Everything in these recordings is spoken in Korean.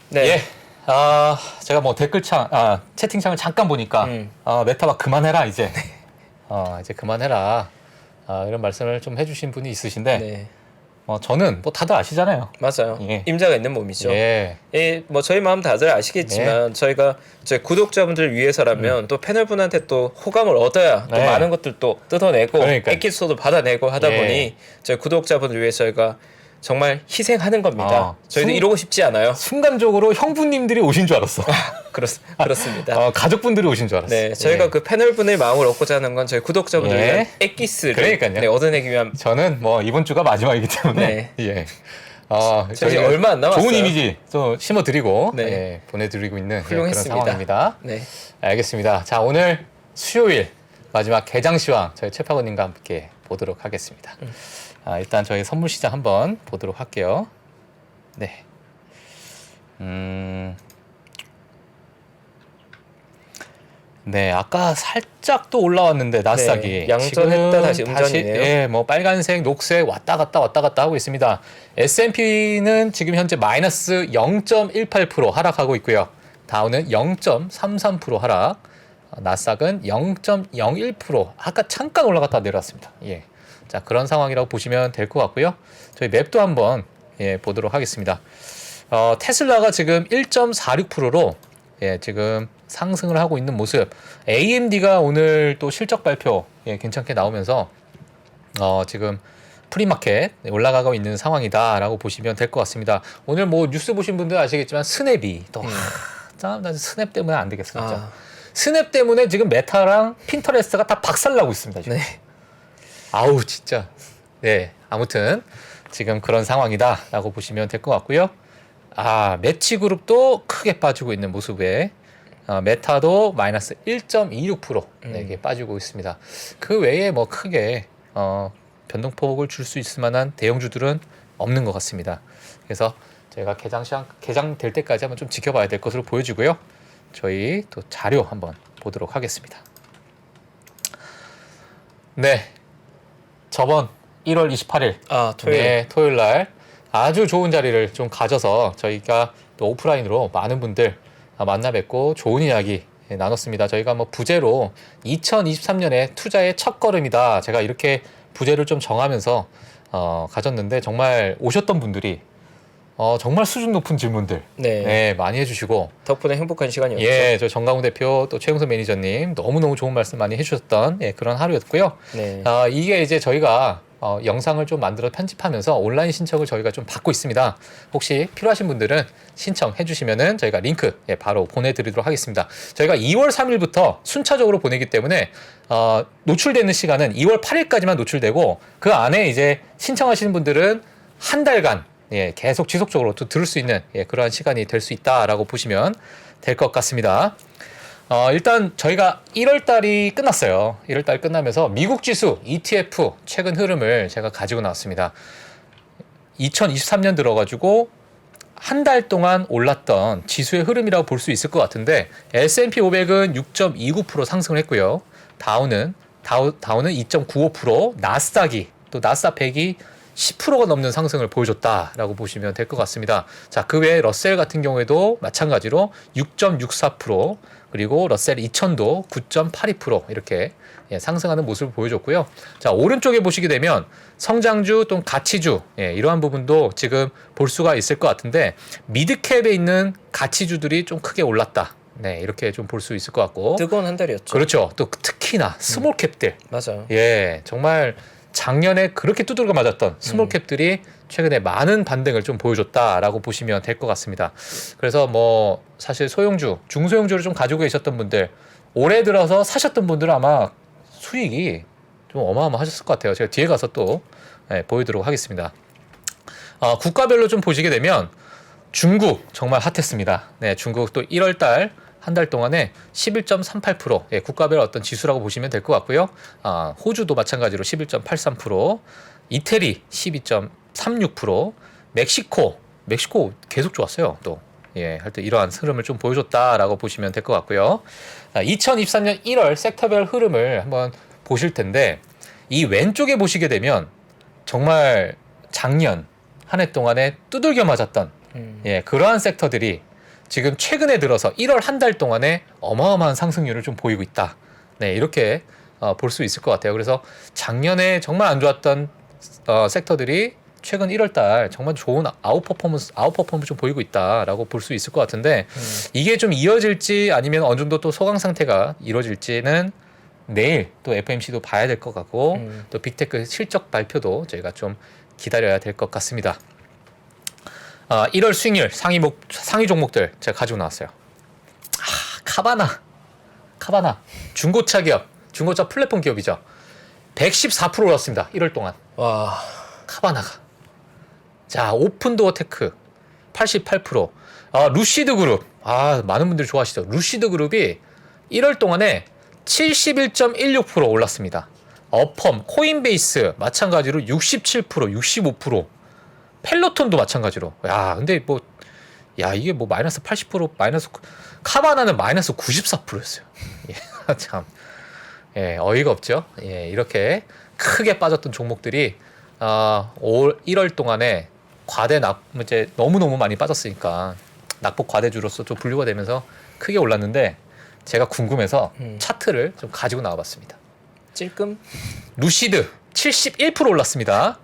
네. 예. 제가 뭐 채팅창을 잠깐 보니까, 메타박 그만해라, 이제. 이제 그만해라. 이런 말씀을 좀 해주신 분이 있으신데, 네. 저는 뭐 다들 아시잖아요. 맞아요. 예. 임자가 있는 몸이죠. 예. 뭐 저희 마음 다들 아시겠지만 저희가 저희 구독자분들 위해서라면 또 패널분한테 또 호감을 얻어야 또 네. 많은 것들도 뜯어내고 그러니까요. 에피소드 받아내고 하다 예. 보니 저희 구독자분들 위해 저희가 정말 희생하는 겁니다. 저희도 순- 이러고 싶지 않아요. 순간적으로 형부님들이 오신 줄 알았어. 그렇습니다. 가족분들이 오신 줄 알았어. 네, 저희가 예. 그 패널분의 마음을 얻고자 하는 건 저희 구독자분들을 위한 예. 엑기스를 그러니까요. 네, 얻어내기 위한 저는 뭐 이번 주가 마지막이기 때문에, 예. 저희 얼마 안 남았어요. 좋은 이미지 또 심어드리고, 네. 예, 보내드리고 있는 그런 훌륭했습니다. 상황입니다. 네. 알겠습니다. 자, 오늘 수요일 마지막 개장시황 저희 최파고님과 함께 보도록 하겠습니다. 일단 저희 선물 시장 한번 보도록 할게요. 네. 네, 아까 살짝 또 올라왔는데 나스닥이 네, 양전했다 다시 음전이네요. 예, 뭐 빨간색, 녹색 왔다 갔다 하고 있습니다. S&P는 지금 현재 마이너스 0.18% 하락하고 있고요. 다우는 0.33% 하락, 나스닥은 0.01% 아까 잠깐 올라갔다 내려왔습니다. 예, 자 그런 상황이라고 보시면 될 것 같고요. 저희 맵도 한번 보도록 하겠습니다. 테슬라가 지금 1.46%로 지금 상승을 하고 있는 모습. AMD가 오늘 또 실적 발표 괜찮게 나오면서 지금 프리마켓 올라가고 있는 상황이다라고 보시면 될 것 같습니다. 오늘 뭐 뉴스 보신 분들 아시겠지만 스냅이 또 나 스냅 때문에 안 되겠어 진짜. 스냅 때문에 지금 메타랑 핀터레스트가 다 박살나고 있습니다. 지금. 네. 아우 진짜. 네, 아무튼 지금 그런 상황이다라고 보시면 될 것 같고요. 매치그룹도 크게 빠지고 있는 모습에 메타도 마이너스 1.26% 이게 빠지고 있습니다. 그 외에 뭐 크게 변동폭을 줄 수 있을 만한 대형주들은 없는 것 같습니다. 그래서 저희가 개장될 때까지 한번 좀 지켜봐야 될 것으로 보여지고요. 저희 또 자료 한번 보도록 하겠습니다. 네, 저번 1월 28일 토요일. 네, 토요일 날 아주 좋은 자리를 좀 가져서 저희가 또 오프라인으로 많은 분들 만나 뵙고 좋은 이야기 나눴습니다. 저희가 뭐 부제로 2023년에 투자의 첫걸음이다. 제가 이렇게 부제를 좀 정하면서 가졌는데 정말 오셨던 분들이 정말 수준 높은 질문들 많이 해주시고 덕분에 행복한 시간이었죠. 예, 저 정강훈 대표 또 최용선 매니저님 너무너무 좋은 말씀 많이 해주셨던 그런 하루였고요. 네. 이게 이제 저희가 영상을 좀 만들어 편집하면서 온라인 신청을 저희가 좀 받고 있습니다. 혹시 필요하신 분들은 신청해 주시면은 저희가 링크 바로 보내드리도록 하겠습니다. 저희가 2월 3일부터 순차적으로 보내기 때문에 노출되는 시간은 2월 8일까지만 노출되고 그 안에 이제 신청하시는 분들은 한 달간 계속 지속적으로 또 들을 수 있는 그러한 시간이 될 수 있다라고 보시면 될 것 같습니다. 일단 저희가 1월 달이 끝났어요. 1월 달 끝나면서 미국 지수 ETF 최근 흐름을 제가 가지고 나왔습니다. 2023년 들어가지고 한 달 동안 올랐던 지수의 흐름이라고 볼 수 있을 것 같은데 S&P 500은 6.29% 상승을 했고요. 다우는 2.95%, 나스닥이 또 나스닥 100이 10%가 넘는 상승을 보여줬다라고 보시면 될 것 같습니다. 자, 그 외에 러셀 같은 경우에도 마찬가지로 6.64%, 그리고 러셀 2000도 9.82% 이렇게 상승하는 모습을 보여줬고요. 자, 오른쪽에 보시게 되면 성장주 또는 가치주 이러한 부분도 지금 볼 수가 있을 것 같은데 미드캡에 있는 가치주들이 좀 크게 올랐다. 네, 이렇게 좀 볼 수 있을 것 같고. 뜨거운 한 달이었죠. 그렇죠. 또 특히나 스몰캡들. 맞아요. 정말 작년에 그렇게 두들겨 맞았던 스몰캡들이 최근에 많은 반등을 좀 보여줬다라고 보시면 될 것 같습니다. 그래서 뭐 사실 소형주, 중소형주를 좀 가지고 계셨던 분들, 올해 들어서 사셨던 분들은 아마 수익이 좀 어마어마하셨을 것 같아요. 제가 뒤에 가서 또 보여드리도록 하겠습니다. 국가별로 좀 보시게 되면 중국 정말 핫했습니다. 네, 중국 또 1월 달 한 달 동안에 11.38% 국가별 어떤 지수라고 보시면 될 것 같고요. 호주도 마찬가지로 11.83%, 이태리 12.36%, 멕시코 계속 좋았어요. 또 하여튼 이러한 흐름을 좀 보여줬다라고 보시면 될 것 같고요. 2023년 1월 섹터별 흐름을 한번 보실 텐데 이 왼쪽에 보시게 되면 정말 작년 한 해 동안에 두들겨 맞았던 그러한 섹터들이 지금 최근에 들어서 1월 한 달 동안에 어마어마한 상승률을 좀 보이고 있다. 네, 이렇게 볼 수 있을 것 같아요. 그래서 작년에 정말 안 좋았던 섹터들이 최근 1월 달 정말 좋은 아웃퍼포먼스 좀 보이고 있다라고 볼 수 있을 것 같은데 이게 좀 이어질지 아니면 어느 정도 또 소강 상태가 이루어질지는 내일 또 FMC도 봐야 될 것 같고 또 빅테크 실적 발표도 저희가 좀 기다려야 될 것 같습니다. 1월 수익률 상위 종목들 제가 가지고 나왔어요. 카바나 중고차 기업, 중고차 플랫폼 기업이죠. 114% 올랐습니다. 1월 동안. 와. 카바나가. 자, 오픈도어 테크 88%. 루시드 그룹. 많은 분들이 좋아하시죠. 루시드 그룹이 1월 동안에 71.16% 올랐습니다. 어펌, 코인베이스 마찬가지로 67%, 65%. 펠로톤도 마찬가지로. 근데 이게 마이너스 80%, 카바나는 마이너스 94%였어요. 참. 어이가 없죠. 이렇게 크게 빠졌던 종목들이 올 1월 동안에 이제 너무너무 많이 빠졌으니까 낙폭 과대주로서 좀 분류가 되면서 크게 올랐는데 제가 궁금해서 차트를 좀 가지고 나와봤습니다. 찔끔? 루시드 71% 올랐습니다.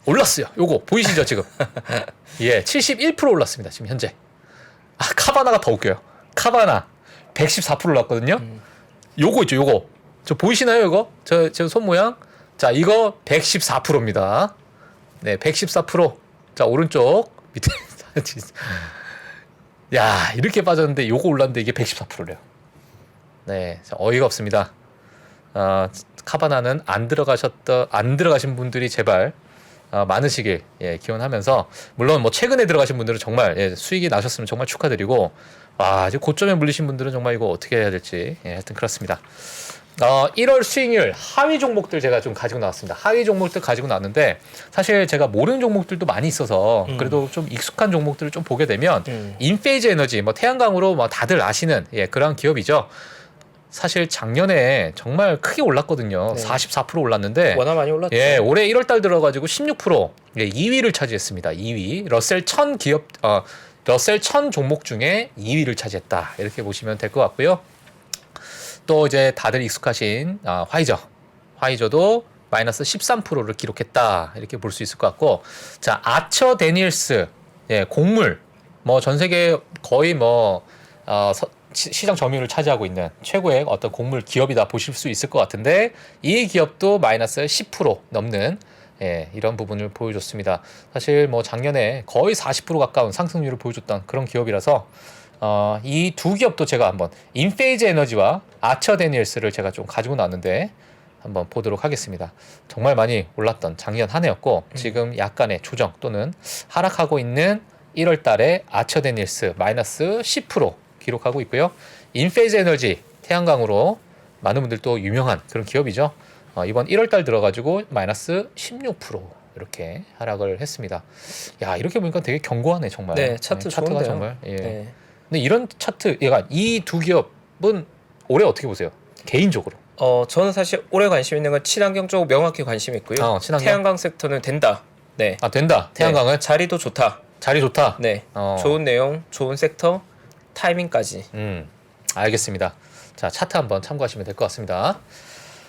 올랐어요. 요거 보이시죠 지금? 71% 올랐습니다. 지금 현재. 카바나가 더 웃겨요. 카바나 114% 올랐거든요. 요거 있죠, 요거. 저 보이시나요, 이거? 저 손 모양? 자, 이거 114%입니다. 네, 114%. 자, 오른쪽 밑에. 야, 이렇게 빠졌는데 요거 올랐는데 이게 114%래요. 네, 어이가 없습니다. 카바나는 안 들어가신 분들이 제발 많으시길 기원하면서, 물론 최근에 들어가신 분들은 정말 수익이 나셨으면 정말 축하드리고, 이제 고점에 물리신 분들은 정말 이거 어떻게 해야 될지 하여튼 그렇습니다. 1월 수익률 하위 종목들 제가 좀 가지고 나왔습니다. 하위 종목들 가지고 나왔는데 사실 제가 모르는 종목들도 많이 있어서 그래도 좀 익숙한 종목들을 좀 보게 되면 인페이즈 에너지, 태양광으로 다들 아시는 그런 기업이죠. 사실 작년에 정말 크게 올랐거든요. 44% 올랐는데 워낙 많이 올랐죠. 올해 1월 달 들어가지고 16% 2위를 차지했습니다. 2위. 러셀 1000 기업 러셀 1000 종목 중에 2위를 차지했다. 이렇게 보시면 될 것 같고요. 또 이제 다들 익숙하신 화이저도 마이너스 13%를 기록했다. 이렇게 볼 수 있을 것 같고, 자, 아처 데니엘스 곡물 전 세계 거의 시장 점유율을 차지하고 있는 최고의 어떤 곡물 기업이다 보실 수 있을 것 같은데, 이 기업도 마이너스 10% 넘는 이런 부분을 보여줬습니다. 사실 작년에 거의 40% 가까운 상승률을 보여줬던 그런 기업이라서 이 두 기업도 제가 한번 인페이즈 에너지와 아처 데니엘스를 제가 좀 가지고 나왔는데 한번 보도록 하겠습니다. 정말 많이 올랐던 작년 한 해였고 지금 약간의 조정 또는 하락하고 있는 1월 달에 아처 데니엘스 마이너스 10% 기록하고 있고요. 인페이즈 에너지 태양광으로 많은 분들도 유명한 그런 기업이죠. 이번 1월 달 들어가지고 마이너스 16% 이렇게 하락을 했습니다. 야, 이렇게 보니까 되게 견고하네 정말. 네, 차트가 좋은데요. 정말. 근데 이런 차트, 이 두 기업은 올해 어떻게 보세요? 개인적으로. 저는 사실 올해 관심 있는 건 친환경 쪽 명확히 관심 있고요. 친환경? 태양광 섹터는 된다. 네. 된다. 태양광은 자리도 좋다. 자리 좋다. 네. 좋은 내용, 좋은 섹터, 타이밍까지. 알겠습니다. 자, 차트 한번 참고하시면 될 것 같습니다.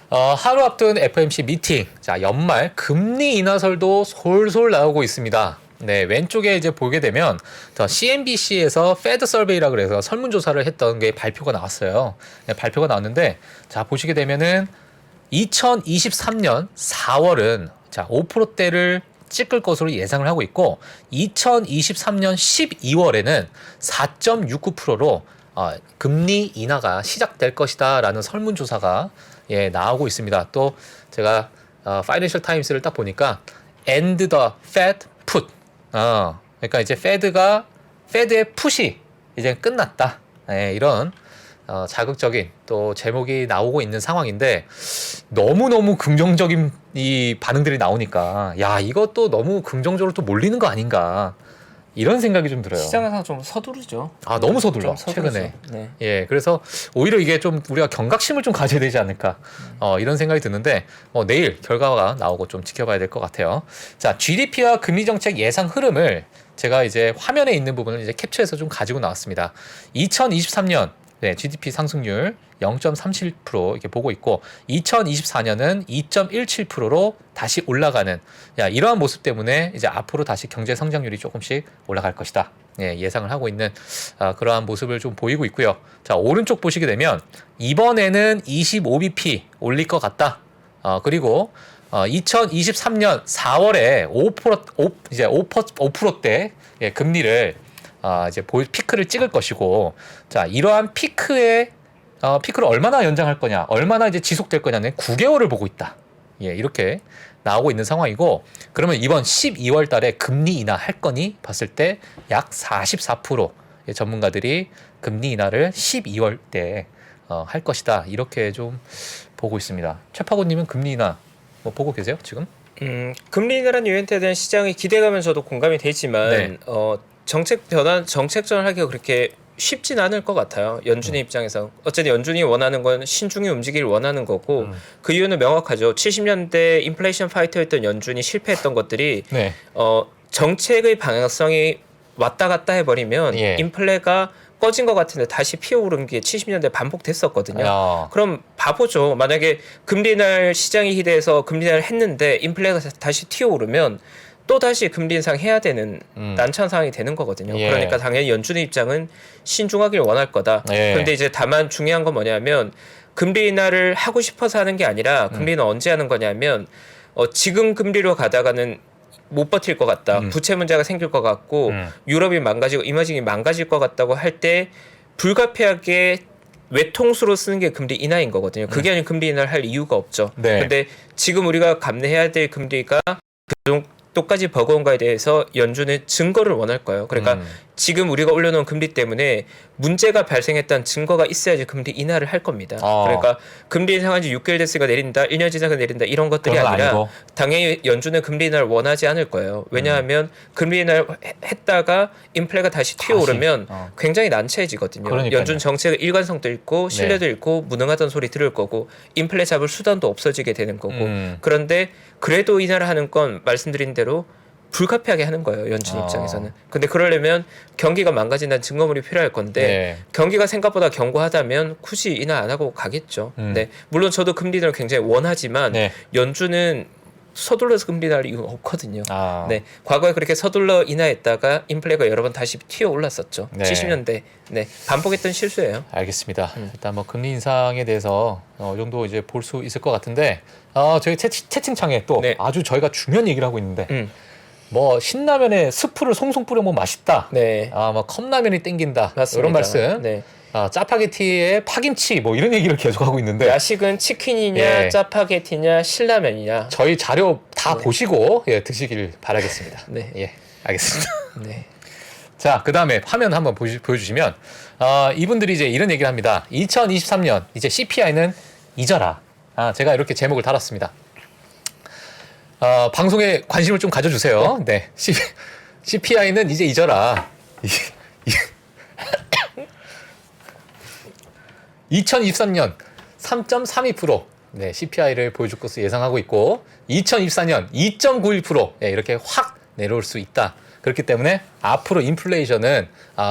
하루 앞둔 FOMC 미팅. 자, 연말 금리 인하설도 솔솔 나오고 있습니다. 네, 왼쪽에 이제 보게 되면 CNBC에서 페드 서베이라 그래서 설문조사를 했던 게 발표가 나왔어요. 발표가 나왔는데, 자, 보시게 되면은 2023년 4월은 5%대를 찍을 것으로 예상을 하고 있고, 2023년 12월에는 4.69%로 금리 인하가 시작될 것이다라는 설문조사가 나오고 있습니다. 또 제가 파이낸셜 타임스를 딱 보니까 end the Fed put, 그러니까 이제 페드의 풋이 이제 끝났다. 이런 자극적인 또 제목이 나오고 있는 상황인데, 너무너무 긍정적인 이 반응들이 나오니까 이것도 너무 긍정적으로 또 몰리는 거 아닌가. 이런 생각이 좀 들어요. 시장에서 좀 서두르죠. 아 너무 서둘러 좀 서두르죠. 최근에. 네. 예, 그래서 오히려 이게 좀 우리가 경각심을 좀 가져야 되지 않을까 이런 생각이 드는데 내일 결과가 나오고 좀 지켜봐야 될 것 같아요. 자, GDP와 금리 정책 예상 흐름을 제가 이제 화면에 있는 부분을 이제 캡처해서 좀 가지고 나왔습니다. 2023년 GDP 상승률 0.37% 이렇게 보고 있고 2024년은 2.17%로 다시 올라가는 이러한 모습 때문에 이제 앞으로 다시 경제 성장률이 조금씩 올라갈 것이다. 예상을 하고 있는 그러한 모습을 좀 보이고 있고요. 자, 오른쪽 보시게 되면 이번에는 25bp 올릴 것 같다. 그리고 2023년 4월에 5%대 금리를 이제 피크를 찍을 것이고, 자, 이러한 피크를 얼마나 연장할 거냐, 얼마나 이제 지속될 거냐는 9개월을 보고 있다. 이렇게 나오고 있는 상황이고, 그러면 이번 12월 달에 금리 인하 할 거니 봤을 때 약 44% 전문가들이 금리 인하를 12월 때 할 것이다. 이렇게 좀 보고 있습니다. 최파고님은 금리 인하 뭐 보고 계세요 지금? 금리 인하라는 이벤트에 대한 시장의 기대감은 저도 공감이 되지만 정책 변화, 정책 전환하기가 그렇게 쉽진 않을 것 같아요. 연준의 입장에서. 어쨌든 연준이 원하는 건 신중히 움직이길 원하는 거고 그 이유는 명확하죠. 70년대 인플레이션 파이터였던 연준이 실패했던 것들이 정책의 방향성이 왔다 갔다 해버리면 인플레가 꺼진 것 같은데 다시 피어오른 게 70년대 반복됐었거든요. 그럼 바보죠. 만약에 금리 인하 시장이 기대해서 금리 인하를 했는데 인플레가 다시 튀어오르면 또 다시 금리 인상 해야 되는 난처한 상황이 되는 거거든요. 그러니까 당연히 연준의 입장은 신중하길 원할 거다. 그런데 이제 다만 중요한 건 뭐냐면 금리 인하를 하고 싶어서 하는 게 아니라 금리 인하 언제 하는 거냐면 지금 금리로 가다가는 못 버틸 것 같다. 부채 문제가 생길 것 같고 유럽이 망가지고 이머징이 망가질 것 같다고 할 때 불가피하게 외통수로 쓰는 게 금리 인하인 거거든요. 그게 아니면 금리 인하를 할 이유가 없죠. 근데 지금 우리가 감내해야 될 금리가 그 정도까지 버거운가에 대해서 연준은 증거를 원할 거예요. 그러니까 지금 우리가 올려놓은 금리 때문에 문제가 발생했다는 증거가 있어야지 금리 인하를 할 겁니다. 그러니까 금리 인상한 지 6개월 됐으니까 내린다, 1년 지나서 내린다 이런 것들이 아니라 아니고. 당연히 연준은 금리 인하를 원하지 않을 거예요. 왜냐하면 금리 인하를 했다가 인플레가 다시 튀어오르면 굉장히 난처해지거든요. 그러니까요. 연준 정책의 일관성도 잃고 신뢰도 잃고 무능하다는 소리 들을 거고 인플레 잡을 수단도 없어지게 되는 거고 그런데 그래도 인하를 하는 건 말씀드린 대로 불가피하게 하는 거예요. 연준 입장에서는. 근데 그러려면 경기가 망가진다는 증거물이 필요할 건데 경기가 생각보다 견고하다면 굳이 인하 안 하고 가겠죠. 네. 물론 저도 금리 인하를 굉장히 원하지만 연준은 서둘러서 금리 인하할 이유가 없거든요. 네. 과거에 그렇게 서둘러 인하했다가 인플레가 여러 번 다시 튀어 올랐었죠. 70년대. 네. 반복했던 실수예요. 알겠습니다. 일단 뭐 금리 인상에 대해서 이 정도 이제 볼 수 있을 것 같은데 저희 채팅창에 또 아주 저희가 중요한 얘기를 하고 있는데 뭐 신라면에 스프를 송송 뿌려 먹으면 맛있다. 뭐 컵라면이 땡긴다. 맞습니다. 이런 말씀. 짜파게티에 파김치 뭐 이런 얘기를 계속 하고 있는데 야식은 치킨이냐 짜파게티냐 신라면이냐 저희 자료 다 보시고 드시길 바라겠습니다. 알겠습니다. 자, 그 다음에 화면 한번 보여주시면 이분들이 이제 이런 얘기를 합니다. 2023년 이제 CPI는 잊어라. 제가 이렇게 제목을 달았습니다. 방송에 관심을 좀 가져주세요. CPI는 이제 잊어라. 2023년 3.32% CPI를 보여줄 것으로 예상하고 있고 2024년 2.91% 이렇게 확 내려올 수 있다. 그렇기 때문에 앞으로 인플레이션은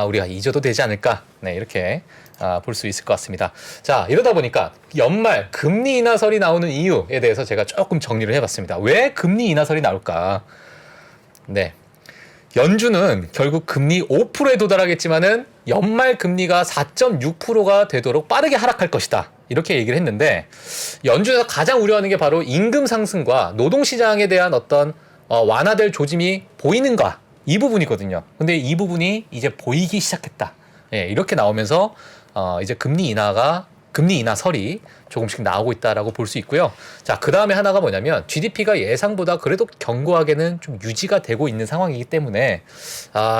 우리가 잊어도 되지 않을까 이렇게 볼 수 있을 것 같습니다. 자, 이러다 보니까 연말 금리 인하설이 나오는 이유에 대해서 제가 조금 정리를 해봤습니다. 왜 금리 인하설이 나올까? 연준은 결국 금리 5%에 도달하겠지만은 연말 금리가 4.6%가 되도록 빠르게 하락할 것이다. 이렇게 얘기를 했는데 연준에서 가장 우려하는 게 바로 임금 상승과 노동시장에 대한 어떤 완화될 조짐이 보이는가 이 부분이거든요. 근데 이 부분이 이제 보이기 시작했다. 이렇게 나오면서 이제 금리 인하설이 조금씩 나오고 있다라고 볼 수 있고요. 자, 그 다음에 하나가 뭐냐면 GDP가 예상보다 그래도 견고하게는 좀 유지가 되고 있는 상황이기 때문에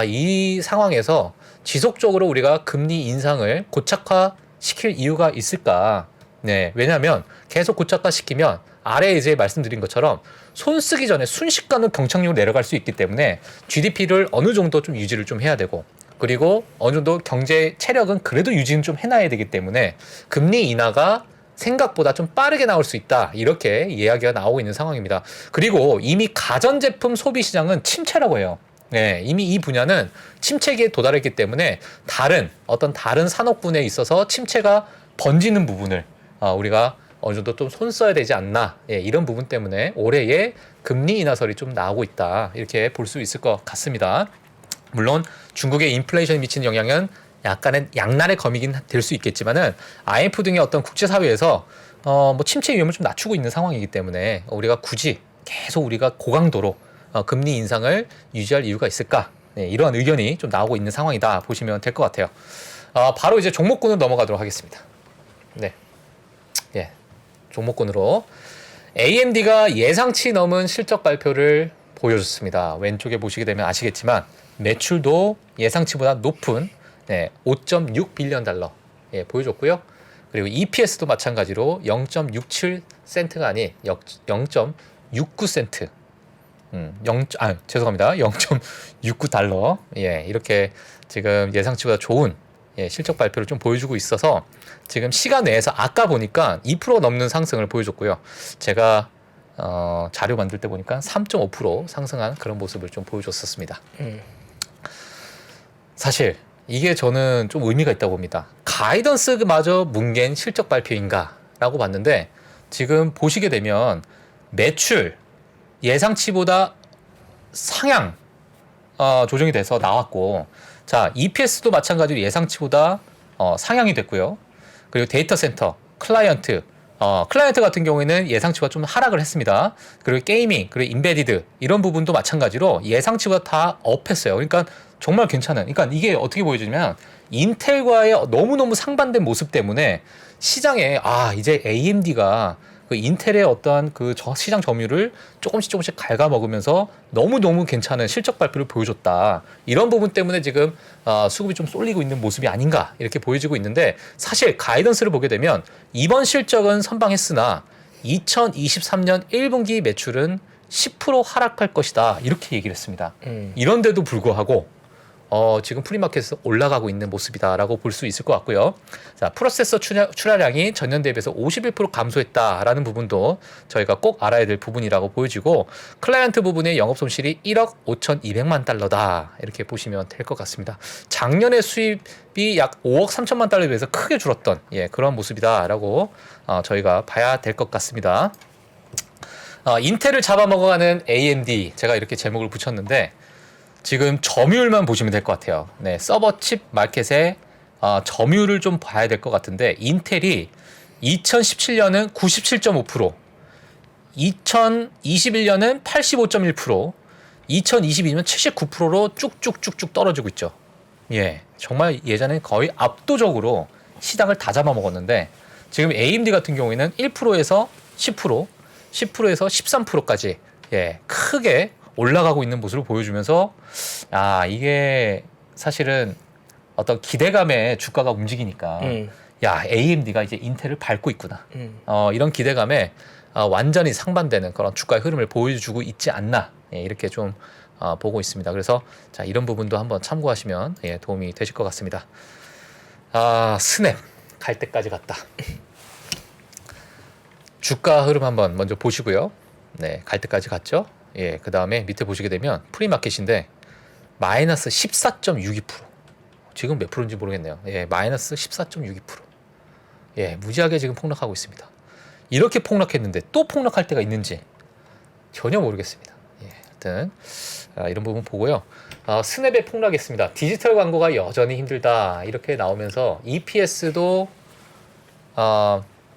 이 상황에서 지속적으로 우리가 금리 인상을 고착화시킬 이유가 있을까? 왜냐하면 계속 고착화시키면 아래에 이제 말씀드린 것처럼 손 쓰기 전에 순식간에 경착륙으로 내려갈 수 있기 때문에 GDP를 어느 정도 좀 유지를 좀 해야 되고, 그리고 어느 정도 경제 체력은 그래도 유지는 좀 해놔야 되기 때문에 금리 인하가 생각보다 좀 빠르게 나올 수 있다, 이렇게 이야기가 나오고 있는 상황입니다. 그리고 이미 가전제품 소비 시장은 침체라고 해요. 네, 이미 이 분야는 침체기에 도달했기 때문에 어떤 다른 산업군에 있어서 침체가 번지는 부분을 우리가 어느 정도 좀 손 써야 되지 않나, 예, 이런 부분 때문에 올해의 금리 인하설이 좀 나오고 있다, 이렇게 볼 수 있을 것 같습니다. 물론 중국의 인플레이션이 미치는 영향은 약간의 양날의 검이긴 될 수 있겠지만은 IMF 등의 어떤 국제사회에서 뭐 침체 위험을 좀 낮추고 있는 상황이기 때문에 우리가 굳이 계속 우리가 고강도로 금리 인상을 유지할 이유가 있을까? 네, 이러한 의견이 좀 나오고 있는 상황이다 보시면 될 것 같아요. 바로 이제 종목군으로 넘어가도록 하겠습니다. 네, 예, 종목군으로 AMD가 예상치 넘은 실적 발표를 보여줬습니다. 왼쪽에 보시게 되면 아시겠지만 매출도 예상치보다 높은 5.6 빌리언 달러, 예, 보여줬고요. 그리고 EPS도 마찬가지로 0.67센트가 아닌 0.69센트, 죄송합니다. 0.69달러, 예, 이렇게 지금 예상치보다 좋은, 예, 실적 발표를 좀 보여주고 있어서 지금 시간 내에서 아까 보니까 2% 넘는 상승을 보여줬고요. 제가 자료 만들 때 보니까 3.5% 상승한 그런 모습을 좀 보여줬었습니다. 사실 이게 저는 좀 의미가 있다고 봅니다. 가이던스마저 뭉갠 실적 발표인가 라고 봤는데, 지금 보시게 되면 매출 예상치보다 상향 조정이 돼서 나왔고, 자, EPS도 마찬가지로 예상치보다 상향이 됐고요. 그리고 데이터 센터, 클라이언트 같은 경우에는 예상치보다 좀 하락을 했습니다. 그리고 게이밍, 그리고 인베디드 이런 부분도 마찬가지로 예상치보다 다 업했어요. 그러니까 정말 괜찮은, 그러니까 이게 어떻게 보여주냐면 인텔과의 너무너무 상반된 모습 때문에 시장에 이제 AMD가 그 인텔의 어떠한 그 시장 점유율을 조금씩 갉아먹으면서 너무너무 괜찮은 실적 발표를 보여줬다, 이런 부분 때문에 지금 수급이 좀 쏠리고 있는 모습이 아닌가, 이렇게 보여지고 있는데, 사실 가이던스를 보게 되면 이번 실적은 선방했으나 2023년 1분기 매출은 10% 하락할 것이다, 이렇게 얘기를 했습니다. 이런데도 불구하고 지금 프리마켓에서 올라가고 있는 모습이다라고 볼 수 있을 것 같고요. 자, 프로세서 출하량이 전년 대비해서 51% 감소했다라는 부분도 저희가 꼭 알아야 될 부분이라고 보여지고, 클라이언트 부분의 영업 손실이 1억 5,200만 달러다, 이렇게 보시면 될 것 같습니다. 작년의 수입이 약 5억 3천만 달러에 비해서 크게 줄었던, 예, 그런 모습이다라고 저희가 봐야 될 것 같습니다. 인텔을 잡아먹어가는 AMD, 제가 이렇게 제목을 붙였는데 지금 점유율만 보시면 될 것 같아요. 네, 서버 칩 마켓의 점유율을 좀 봐야 될 것 같은데, 인텔이 2017년은 97.5%, 2021년은 85.1%, 2022년 79%로 쭉쭉쭉쭉 떨어지고 있죠. 예, 정말 예전에 거의 압도적으로 시장을 다 잡아먹었는데, 지금 AMD 같은 경우에는 1%에서 10%, 10%에서 13%까지, 예, 크게 올라가고 있는 모습을 보여주면서, 이게 사실은 어떤 기대감에 주가가 움직이니까 야, AMD가 이제 인텔을 밟고 있구나, 이런 기대감에 완전히 상반되는 그런 주가의 흐름을 보여주고 있지 않나, 예, 이렇게 좀 보고 있습니다. 그래서 자, 이런 부분도 한번 참고하시면, 예, 도움이 되실 것 같습니다. 스냅 갈 때까지 갔다. 주가 흐름 한번 먼저 보시고요. 네, 갈 때까지 갔죠. 예, 그 다음에 밑에 보시게 되면 프리마켓인데 마이너스 14.62%. 지금 몇 프로인지 모르겠네요. 예, 마이너스 14.62%. 예, 무지하게 지금 폭락하고 있습니다. 이렇게 폭락했는데 또 폭락할 때가 있는지 전혀 모르겠습니다. 예, 하여튼 이런 부분 보고요. 스냅에 폭락했습니다. 디지털 광고가 여전히 힘들다, 이렇게 나오면서 EPS도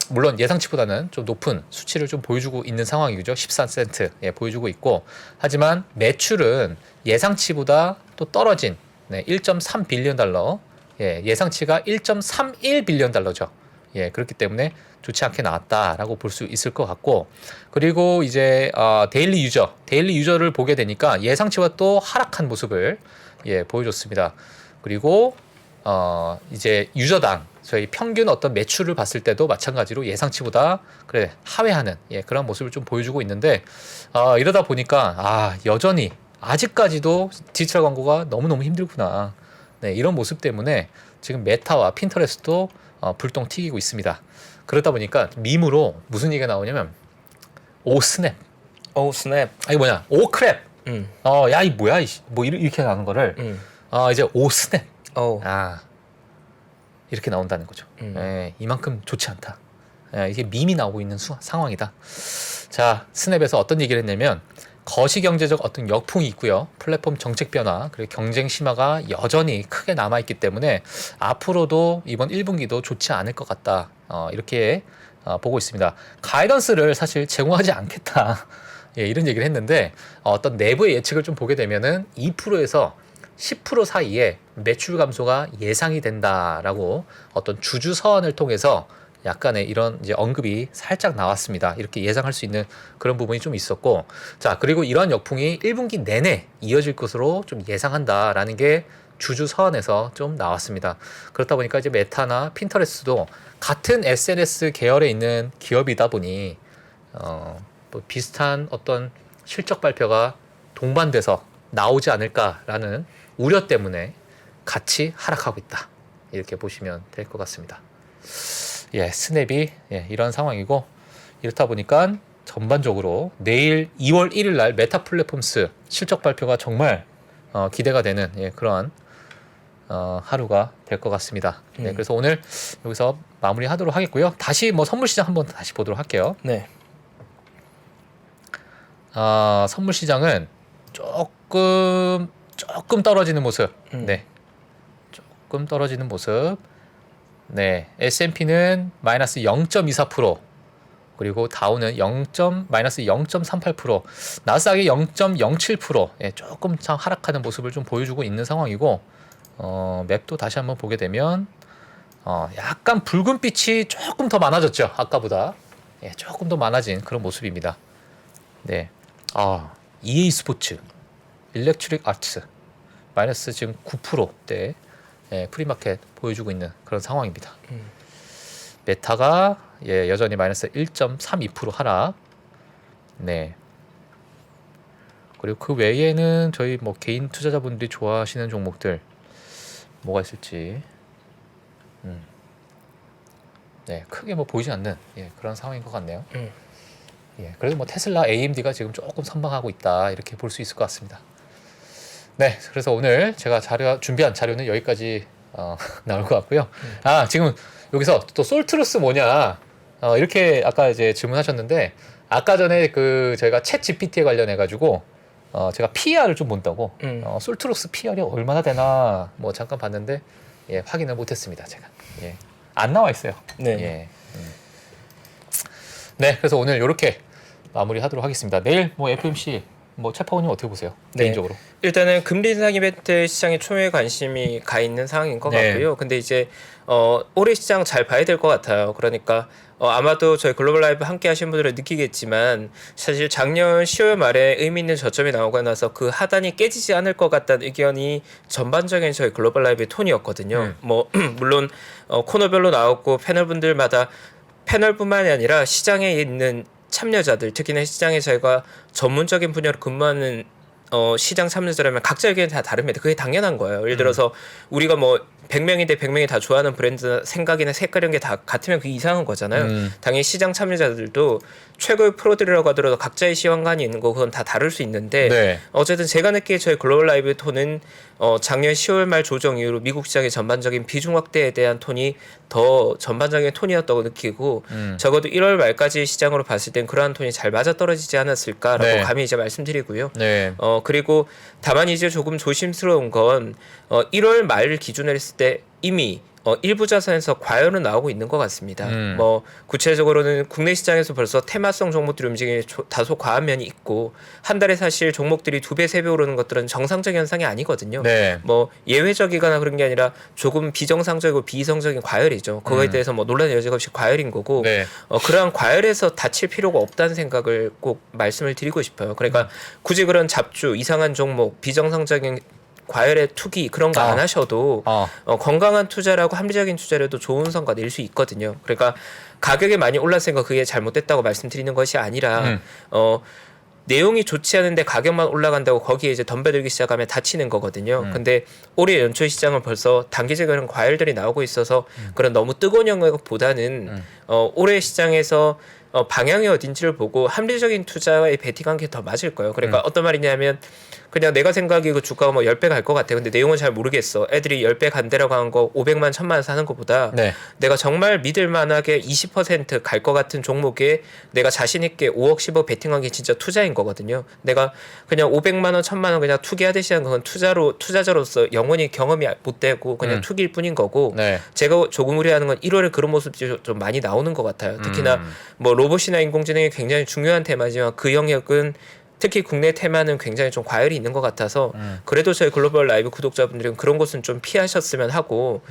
물론 예상치보다는 좀 높은 수치를 좀 보여주고 있는 상황이죠. 13센트, 예, 보여주고 있고, 하지만 매출은 예상치보다 또 떨어진 1.3 빌리언 달러, 예, 예상치가 1.31 빌리언 달러죠. 예, 그렇기 때문에 좋지 않게 나왔다라고 볼 수 있을 것 같고, 그리고 이제 데일리 유저를 보게 되니까 예상치와 또 하락한 모습을, 예, 보여줬습니다. 그리고 이제 유저당 저희 평균 어떤 매출을 봤을 때도 마찬가지로 예상치보다 그래 하회하는 그런 모습을 좀 보여주고 있는데 이러다 보니까 여전히 아직까지도 디지털 광고가 너무너무 힘들구나. 네, 이런 모습 때문에 지금 메타와 핀터레스트도 불똥 튀기고 있습니다. 그러다 보니까 밈으로 무슨 얘기가 나오냐면 오 스냅. 오 스냅. 아니 뭐냐? 오 크랩. 야 이 뭐야? 뭐 이렇게 나오는 거를 이제 오 스냅. 이렇게 나온다는 거죠. 이만큼 좋지 않다. 이게 밈이 나오고 있는 상황이다. 자, 스냅에서 어떤 얘기를 했냐면 거시경제적 어떤 역풍이 있고요. 플랫폼 정책 변화 그리고 경쟁 심화가 여전히 크게 남아있기 때문에 앞으로도 이번 1분기도 좋지 않을 것 같다. 이렇게 보고 있습니다. 가이던스를 사실 제공하지 않겠다. 이런 얘기를 했는데 어떤 내부의 예측을 좀 보게 되면은 2%에서 10% 사이에 매출 감소가 예상이 된다라고 어떤 주주 서한을 통해서 약간의 이런 이제 언급이 살짝 나왔습니다. 이렇게 예상할 수 있는 그런 부분이 좀 있었고, 자 그리고 이러한 역풍이 1분기 내내 이어질 것으로 좀 예상한다라는 게 주주 서한에서 좀 나왔습니다. 그렇다 보니까 이제 메타나 핀터레스트도 같은 SNS 계열에 있는 기업이다 보니 뭐 비슷한 어떤 실적 발표가 동반돼서 나오지 않을까라는 우려 때문에 같이 하락하고 있다. 이렇게 보시면 될 것 같습니다. 스냅이 이런 상황이고, 이렇다 보니까 전반적으로 내일 2월 1일 날 메타 플랫폼스 실적 발표가 정말 기대가 되는 그러한 하루가 될 것 같습니다. 그래서 오늘 여기서 마무리하도록 하겠고요. 다시 뭐 선물 시장 한번 다시 보도록 할게요. 네. 선물 시장은 조금 떨어지는 모습. 조금 떨어지는 모습. S&P는 마이너스 0.24%, 그리고 다우는 마이너스 0.38%, 나스닥이 0.07%, 조금 참 하락하는 모습을 좀 보여주고 있는 상황이고, 맵도 다시 한번 보게 되면 약간 붉은빛이 조금 더 많아졌죠. 아까보다 조금 더 많아진 그런 모습입니다. EA 스포츠, 일렉트릭 아츠 마이너스 지금 9%대 프리마켓 보여주고 있는 그런 상황입니다. 메타가 여전히 마이너스 1.32% 하락. 그리고 그 외에는 저희 뭐 개인 투자자분들이 좋아하시는 종목들 뭐가 있을지 크게 뭐 보이지 않는 그런 상황인 것 같네요. 그래도 뭐 테슬라, AMD가 지금 조금 선방하고 있다 이렇게 볼 수 있을 것 같습니다. 그래서 오늘 제가 준비한 자료는 여기까지 나올 것 같고요. 지금 여기서 또 솔트루스 뭐냐 이렇게 아까 이제 질문하셨는데, 아까 전에 그 저희가 챗 GPT에 관련해 가지고 제가 PER을 좀 본다고 솔트루스 PER이 얼마나 되나 뭐 잠깐 봤는데 확인을 못했습니다. 제가 안 나와 있어요. 그래서 오늘 이렇게 마무리하도록 하겠습니다. 내일 뭐 FMC 최파원님 어떻게 보세요? 개인적으로. 일단은 금리 인상 이벤트 시장에 초미의 관심이 가 있는 상황인 것 같고요. 근데 이제 올해 시장 잘 봐야 될 것 같아요. 그러니까 아마도 저희 글로벌 라이브 함께 하신 분들은 느끼겠지만, 사실 작년 10월 말에 의미 있는 저점이 나오고 나서 그 하단이 깨지지 않을 것 같다는 의견이 전반적인 저희 글로벌 라이브의 톤이었거든요. 물론 코너별로 나오고 패널분들마다, 패널뿐만이 아니라 시장에 있는 참여자들, 특히나 시장에 저희가 전문적인 분야로 근무하는 시장 참여자라면 각자 의견이 다 다릅니다. 그게 당연한 거예요. 예를 들어서 우리가 뭐 100명인데 100명이 다 좋아하는 브랜드 생각이나 색깔 이런 게 다 같으면 그게 이상한 거잖아요. 당연히 시장 참여자들도 최고의 프로들이라고 하더라도 각자의 시황관이 있는 거 그건 다 다를 수 있는데 어쨌든 제가 느끼기에 저희 글로벌 라이브 톤은 작년 10월 말 조정 이후로 미국 시장의 전반적인 비중 확대에 대한 톤이 더 전반적인 톤이었다고 느끼고 적어도 1월 말까지 시장으로 봤을 땐 그러한 톤이 잘 맞아떨어지지 않았을까라고 감히 이제 말씀드리고요. 그리고 다만 이제 조금 조심스러운 건 1월 말 기준으로 했을 때 이미 일부 자산에서 과열은 나오고 있는 것 같습니다. 뭐 구체적으로는 국내 시장에서 벌써 테마성 종목들이 움직임이 다소 과한 면이 있고, 한 달에 사실 종목들이 2배, 3배 오르는 것들은 정상적 현상이 아니거든요. 뭐 예외적이거나 그런 게 아니라 조금 비정상적이고 비이성적인 과열이죠. 그거에 대해서 뭐 논란의 여지가 없이 과열인 거고, 그러한 과열에서 다칠 필요가 없다는 생각을 꼭 말씀을 드리고 싶어요. 그러니까 굳이 그런 잡주, 이상한 종목, 비정상적인 과열의 투기 그런 거 안 하셔도 어. 건강한 투자라고 합리적인 투자라도 좋은 성과 낼 수 있거든요. 그러니까 가격이 많이 올랐으니까 그게 잘못됐다고 말씀드리는 것이 아니라 내용이 좋지 않은데 가격만 올라간다고 거기에 이제 덤벼들기 시작하면 다치는 거거든요. 근데 올해 연초 시장은 벌써 단기적인 과열들이 나오고 있어서 그런 너무 뜨거운 영역보다는 올해 시장에서 방향이 어딘지를 보고 합리적인 투자에 베팅한 게 더 맞을 거예요. 그러니까 어떤 말이냐면 그냥 내가 생각이 그 주가가 뭐 10배 갈 것 같아. 근데 내용은 잘 모르겠어. 애들이 10배 간대라고 한 거 500만, 1000만 원 사는 것보다 네. 내가 정말 믿을 만하게 20% 갈 것 같은 종목에 내가 자신 있게 5억, 10억 베팅한 게 진짜 투자인 거거든요. 내가 그냥 500만 원, 1000만 원 그냥 투기하듯이 한 건 투자자로서 영원히 경험이 못 되고 그냥 투기일 뿐인 거고 네. 제가 조금 우려하는 건 1월에 그런 모습들이 좀 많이 나오는 것 같아요. 특히나 뭐 로봇이나 인공지능이 굉장히 중요한 테마지만 그 영역은 특히 국내 테마는 굉장히 좀 과열이 있는 것 같아서 그래도 저희 글로벌 라이브 구독자분들은 그런 곳은 좀 피하셨으면 하고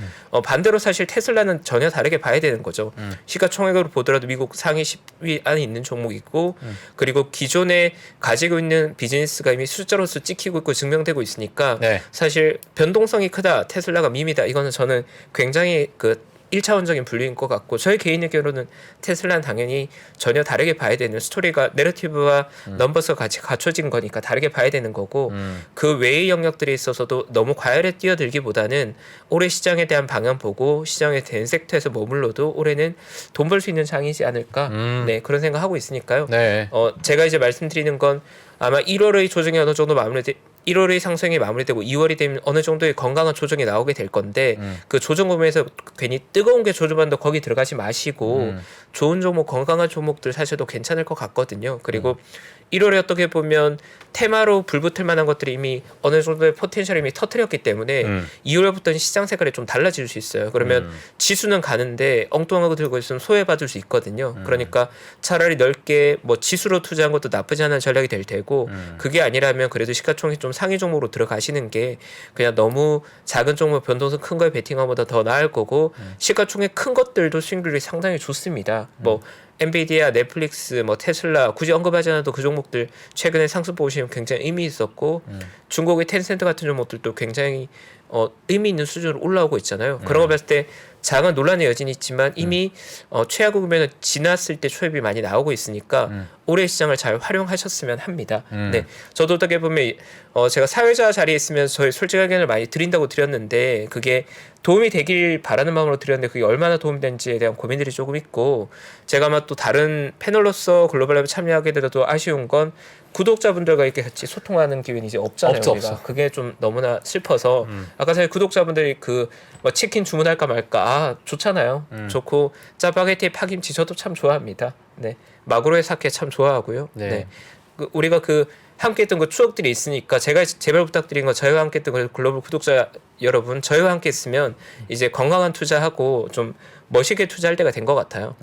반대로 사실 테슬라는 전혀 다르게 봐야 되는 거죠. 시가총액으로 보더라도 미국 상위 10위 안에 있는 종목이고 그리고 기존에 가지고 있는 비즈니스가 이미 숫자로서 찍히고 있고 증명되고 있으니까 네. 사실 변동성이 크다. 테슬라가 밈이다. 이거는 저는 굉장히 그 1차원적인 분류인 것 같고 저희 개인 의견으로는 테슬라는 당연히 전혀 다르게 봐야 되는 스토리가 내러티브와 넘버스가 같이 갖춰진 거니까 다르게 봐야 되는 거고 그 외의 영역들에 있어서도 너무 과열에 뛰어들기보다는 올해 시장에 대한 방향 보고 시장에 대한 섹터에서 머물러도 올해는 돈 벌 수 있는 장이지 않을까 네 그런 생각하고 있으니까요. 네. 제가 이제 말씀드리는 건 아마 1월의 조정이 어느 정도 1월의 상승이 마무리되고 2월이 되면 어느 정도의 건강한 조정이 나오게 될 건데 그 조정 구매에서 괜히 뜨거운 게 조정한다 거기 들어가지 마시고 좋은 종목 건강한 종목들 사셔도 괜찮을 것 같거든요. 그리고 1월에 어떻게 보면 테마로 불붙을 만한 것들이 이미 어느 정도의 포텐셜이 이미 터트렸기 때문에 2월부터는 시장 색깔이 좀 달라질 수 있어요. 그러면 지수는 가는데 엉뚱한 거 들고 있으면 소외받을 수 있거든요. 그러니까 차라리 넓게 뭐 지수로 투자한 것도 나쁘지 않은 전략이 될 테고 그게 아니라면 그래도 시가총액 좀 상위 종목으로 들어가시는 게 그냥 너무 작은 종목 변동성 큰 거에 베팅한 것보다 더 나을 거고 시가총액 큰 것들도 수익률이 상당히 좋습니다. 뭐 엔비디아, 넷플릭스, 뭐 테슬라 굳이 언급하지 않아도 그 종목들 최근에 상승 보시면 굉장히 의미 있었고 중국의 텐센트 같은 종목들도 굉장히 의미 있는 수준으로 올라오고 있잖아요. 그런 거 봤을 때 작은 논란의 여진이 있지만 이미 최하고 구매는 지났을 때 초입이 많이 나오고 있으니까 올해 시장을 잘 활용하셨으면 합니다. 네, 저도 어떻게 보면 제가 사회자 자리에 있으면 저희 솔직한 의견을 많이 드린다고 드렸는데 그게 도움이 되길 바라는 마음으로 드렸는데 그게 얼마나 도움이 되는지에 대한 고민들이 조금 있고 제가 아마 또 다른 패널로서 글로벌 라이브 참여하게 되더라도 아쉬운 건 구독자분들과 이렇게 같이 소통하는 기회는 이제 없잖아요. 없어. 그게 좀 너무나 슬퍼서 아까 사실 구독자분들이 그 뭐 치킨 주문할까 말까 좋잖아요. 좋고 짜파게티 파김치 저도 참 좋아합니다. 네, 마구로의 사케 참 좋아하고요. 네. 네. 우리가 그 함께했던 그 추억들이 있으니까 제가 제발 부탁드린 건 저희와 함께했던 그 글로벌 구독자 여러분 저희와 함께했으면 이제 건강한 투자하고 좀 멋있게 투자할 때가 된 것 같아요.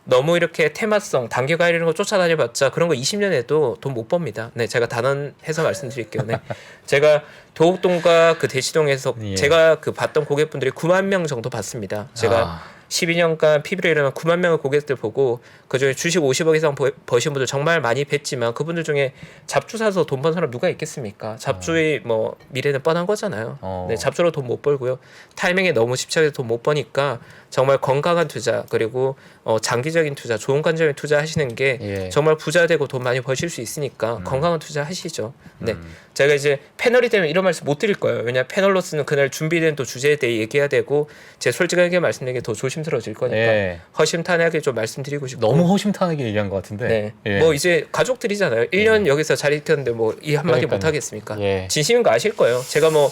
너무 이렇게 테마성 단기 과열 이런 거 쫓아다녀봤자 그런 거 20년 해도 돈 못 법니다. 네, 제가 단언해서 말씀드릴게요. 네, 제가 도곡동과 그 대치동에서 예. 제가 그 봤던 고객분들이 9만 명 정도 봤습니다. 제가 12년간 PB를 일하면 9만 명의 고객들 보고 그중에 주식 50억 이상 버신 분들 정말 많이 뵀지만 그분들 중에 잡주 사서 돈 번 사람 누가 있겠습니까? 잡주의 뭐 미래는 뻔한 거잖아요. 네, 잡주로 돈 못 벌고요. 타이밍에 너무 집착해서 돈 못 버니까 정말 건강한 투자 그리고 장기적인 투자, 좋은 관점의 투자 하시는 게 예. 정말 부자 되고 돈 많이 버실 수 있으니까 건강한 투자 하시죠. 네, 제가 이제 패널이 되면 이런 말씀 못 드릴 거예요. 왜냐 패널로서는 그날 준비된 또 주제에 대해 얘기해야 되고 제 솔직하게 말씀드리는 게 더 조심스러워질 거니까 예. 허심탄회하게 좀 말씀드리고 싶고 너무 허심탄회하게 얘기한 것 같은데. 네. 예. 뭐 이제 가족들이잖아요. 1년 여기서 자리 있었는데 뭐 이 한마디 그러니까요. 못 하겠습니까? 예. 진심인 거 아실 거예요. 제가 뭐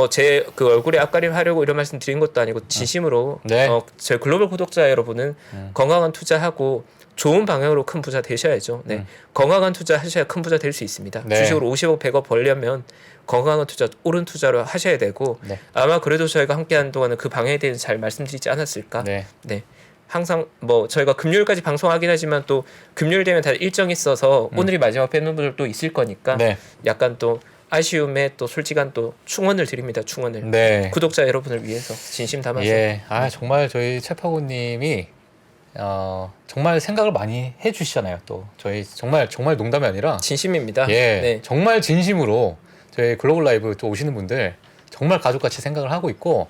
제 그 얼굴에 앞가림 하려고 이런 말씀 드린 것도 아니고 진심으로 네. 제 글로벌 구독자 여러분은 건강한 투자하고 좋은 방향으로 큰 부자 되셔야죠. 네. 건강한 투자 하셔야 큰 부자 될 수 있습니다. 네. 주식으로 50억 100억 벌려면 건강한 투자, 옳은 투자로 하셔야 되고 네. 아마 그래도 저희가 함께하는 동안은 그 방향에 대해서 잘 말씀드리지 않았을까. 네. 네. 항상 뭐 저희가 금요일까지 방송하긴 하지만 또 금요일 되면 다 일정이 있어서 오늘이 마지막 팬분들도 있을 거니까 네. 약간 또 아쉬움에 또 솔직한 또 충원을 드립니다. 충원을. 네. 구독자 여러분을 위해서 진심 담아서. 예. 정말 저희 최파고님이 정말 생각을 많이 해주시잖아요. 또 저희 정말 농담이 아니라 진심입니다. 예, 네. 정말 진심으로 저희 글로벌 라이브 또 오시는 분들 정말 가족같이 생각을 하고 있고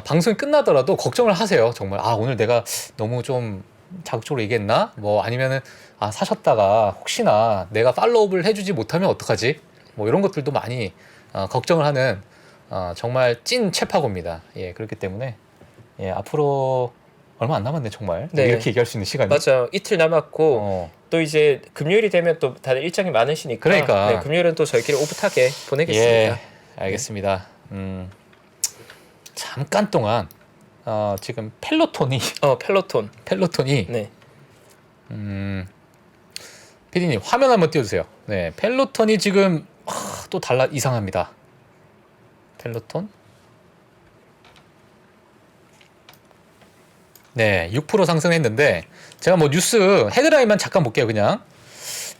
방송이 끝나더라도 걱정을 하세요. 정말 오늘 내가 너무 좀 자극적으로 얘기했나? 뭐 아니면은 사셨다가 혹시나 내가 팔로우업을 해주지 못하면 어떡하지? 뭐 이런 것들도 많이 걱정을 하는 정말 찐 채파고입니다. 예, 그렇기 때문에 앞으로 얼마 안 남았네 정말. 네. 이렇게 얘기할 수 있는 시간이. 맞아. 이틀 남았고 또 이제 금요일이 되면 또 다들 일정이 많으시니까 그러니까. 네, 금요일은 또 저희끼리 오붓하게 보내겠습니다. 예, 알겠습니다. 잠깐 동안 지금 펠로톤이 펠로톤이 네. PD님 화면 한번 띄워주세요. 네, 펠로톤이 지금 또 이상합니다. 펠로톤. 네, 6% 상승했는데 제가 뭐 뉴스 헤드라인만 잠깐 볼게요. 그냥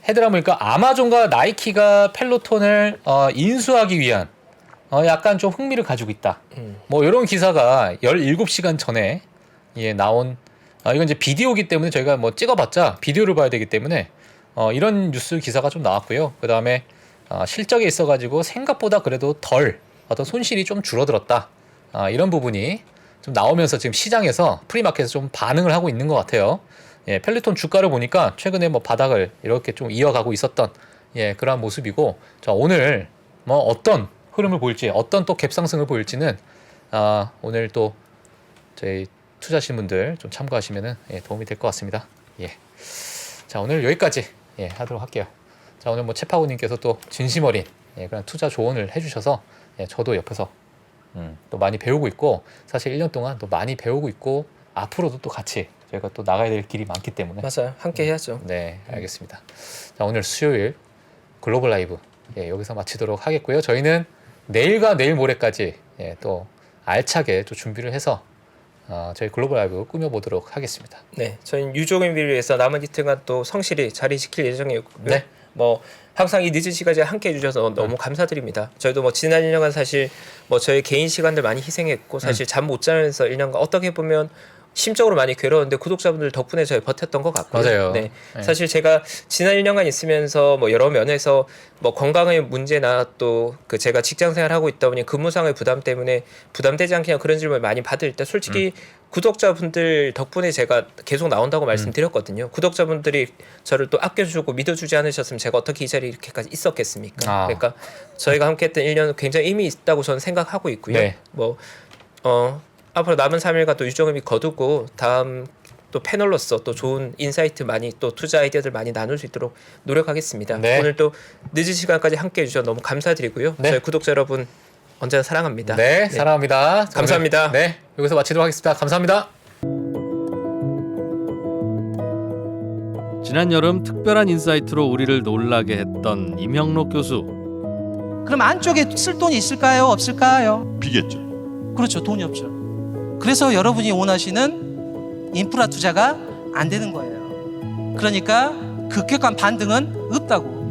헤드라인 보니까 아마존과 나이키가 펠로톤을 인수하기 위한 약간 좀 흥미를 가지고 있다. 뭐 이런 기사가 17시간 전에 나온 이건 이제 비디오기 때문에 저희가 뭐 찍어봤자 비디오를 봐야 되기 때문에 이런 뉴스 기사가 좀 나왔고요. 그 다음에 실적에 있어가지고 생각보다 그래도 덜 어떤 손실이 좀 줄어들었다. 이런 부분이 좀 나오면서 지금 시장에서 프리마켓에서 좀 반응을 하고 있는 것 같아요. 예, 펠리톤 주가를 보니까 최근에 뭐 바닥을 이렇게 좀 이어가고 있었던 그러한 모습이고, 자 오늘 뭐 어떤 흐름을 보일지, 어떤 또 갭상승을 보일지는 오늘 또 저희 투자하신 분들 좀 참고하시면은 도움이 될 것 같습니다. 예. 자 오늘 여기까지 하도록 할게요. 자 오늘 뭐 채파고님께서 또 진심 어린 그런 투자 조언을 해주셔서 저도 옆에서 또 많이 배우고 있고, 사실 1년 동안 또 많이 배우고 있고 앞으로도 또 같이 저희가 또 나가야 될 길이 많기 때문에 맞아요. 함께 해야죠. 네, 알겠습니다. 자 오늘 수요일 글로벌 라이브 여기서 마치도록 하겠고요. 저희는 내일과 내일 모레까지 또 알차게 또 준비를 해서 저희 글로벌 라이브 꾸며보도록 하겠습니다. 네, 저희는 유종일비를 위해서 남은 이틀간 또 성실히 자리 지킬 예정이고요. 네. 뭐 항상 이 늦은 시간에 함께 해주셔서 너무 감사드립니다. 저희도 뭐 지난 1년간 사실 뭐 저희 개인 시간들 많이 희생했고 사실 잠 못 자면서 1년간 어떻게 보면 심적으로 많이 괴로웠는데 구독자분들 덕분에 저희 버텼던 것 같고요. 맞아요. 네. 사실 제가 지난 1년간 있으면서 뭐 여러 면에서 뭐 건강의 문제나 또 그 제가 직장 생활하고 있다 보니 근무상의 부담 때문에 부담되지 않게 그런 질문을 많이 받을 때 솔직히 구독자분들 덕분에 제가 계속 나온다고 말씀드렸거든요. 구독자분들이 저를 또 아껴주고 믿어주지 않으셨으면 제가 어떻게 이 자리에 이렇게까지 있었겠습니까? 그러니까 저희가 함께했던 1년은 굉장히 의미 있다고 저는 생각하고 있고요. 네. 뭐 앞으로 남은 3일간 또 유종의미 거두고 다음 또 패널로서 또 좋은 인사이트 많이 또 투자 아이디어들 많이 나눌 수 있도록 노력하겠습니다. 네. 오늘 또 늦은 시간까지 함께 해주셔서 너무 감사드리고요. 네. 저희 구독자 여러분 언제나 사랑합니다. 네, 사랑합니다. 감사합니다. 오늘, 네, 여기서 마치도록 하겠습니다. 감사합니다. 지난 여름 특별한 인사이트로 우리를 놀라게 했던 임형록 교수. 그럼 안쪽에 쓸 돈이 있을까요? 없을까요? 비겠죠. 그렇죠. 돈이 없죠. 그래서 여러분이 원하시는 인프라 투자가 안 되는 거예요. 그러니까 급격한 반등은 없다고.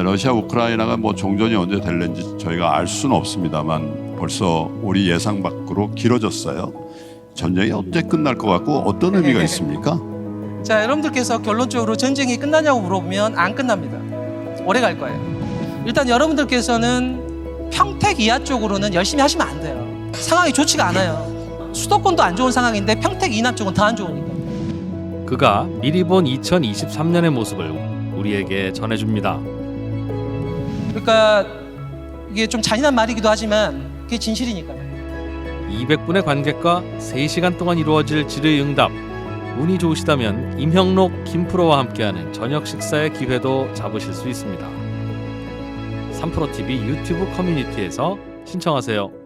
러시아 우크라이나가 뭐 종전이 언제 될는지 저희가 알 수는 없습니다만 벌써 우리 예상 밖으로 길어졌어요. 전쟁이 언제 끝날 것 같고 어떤 의미가 있습니까? 자, 여러분들께서 결론적으로 전쟁이 끝나냐고 물어보면 안 끝납니다. 오래 갈 거예요. 일단 여러분들께서는 평택 이하 쪽으로는 열심히 하시면 안 돼요. 상황이 좋지가 않아요. 수도권도 안 좋은 상황인데 평택 이남 쪽은 더 안 좋으니까. 그가 미리 본 2023년의 모습을 우리에게 전해줍니다. 그러니까 이게 좀 잔인한 말이기도 하지만 그게 진실이니까요. 200분의 관객과 3시간 동안 이루어질 질의응답. 운이 좋으시다면 임형록, 김프로와 함께하는 저녁 식사의 기회도 잡으실 수 있습니다. 3프로TV 유튜브 커뮤니티에서 신청하세요.